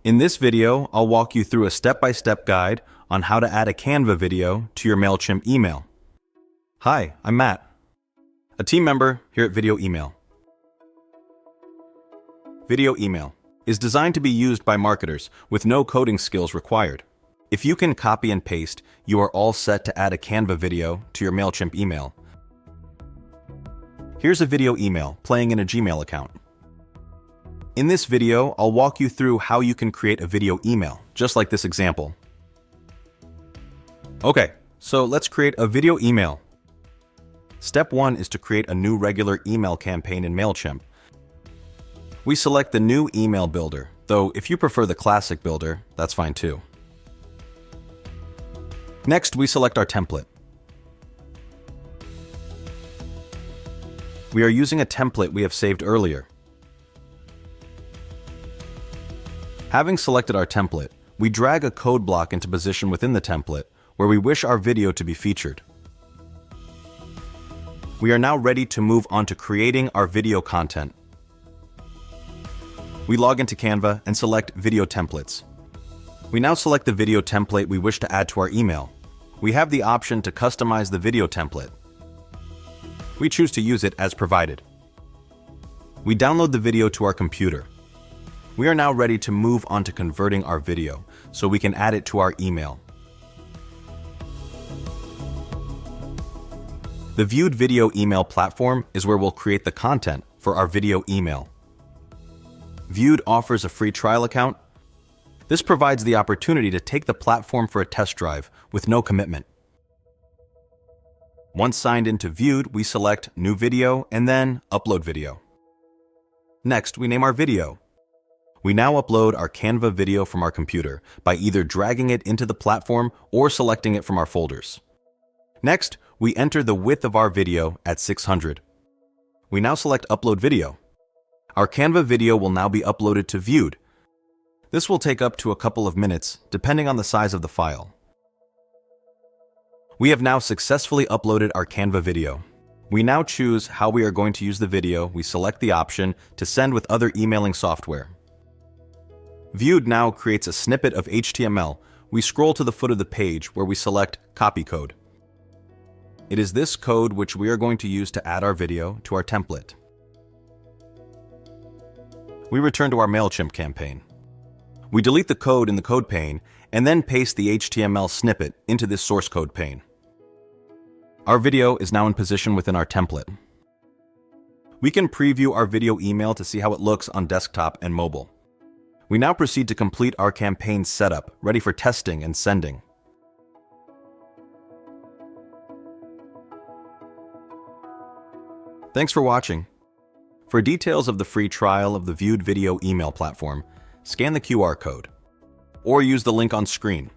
In this video, I'll walk you through a step-by-step guide on how to add a Canva video to your Mailchimp email. Hi, I'm Matt, a team member here at Video Email. Video Email is designed to be used by marketers with no coding skills required. If you can copy and paste, you are all set to add a Canva video to your Mailchimp email. Here's a video email playing in a Gmail account. In this video, I'll walk you through how you can create a video email, just like this example. Okay, so let's create a video email. Step 1 is to create a new regular email campaign in Mailchimp. We select the new email builder, though if you prefer the classic builder, that's fine too. Next, we select our template. We are using a template we have saved earlier. Having selected our template, we drag a code block into position within the template where we wish our video to be featured. We are now ready to move on to creating our video content. We log into Canva and select Video Templates. We now select the video template we wish to add to our email. We have the option to customize the video template. We choose to use it as provided. We download the video to our computer. We are now ready to move on to converting our video so we can add it to our email. The Viewed Video Email platform is where we'll create the content for our video email. Viewed offers a free trial account. This provides the opportunity to take the platform for a test drive with no commitment. Once signed into Viewed, we select New Video and then Upload Video. Next, we name our video. We now upload our Canva video from our computer by either dragging it into the platform or selecting it from our folders. Next, we enter the width of our video at 600. We now select Upload Video. Our Canva video will now be uploaded to Viewed. This will take up to a couple of minutes, depending on the size of the file. We have now successfully uploaded our Canva video. We now choose how we are going to use the video. We select the option to send with other emailing software. Viewed now creates a snippet of HTML. We scroll to the foot of the page where we select Copy Code. It is this code which we are going to use to add our video to our template. We return to our Mailchimp campaign. We delete the code in the code pane and then paste the HTML snippet into this source code pane. Our video is now in position within our template. We can preview our video email to see how it looks on desktop and mobile. We now proceed to complete our campaign setup, ready for testing and sending. Thanks for watching. For details of the free trial of the Viewed Video Email platform, scan the QR code or use the link on screen.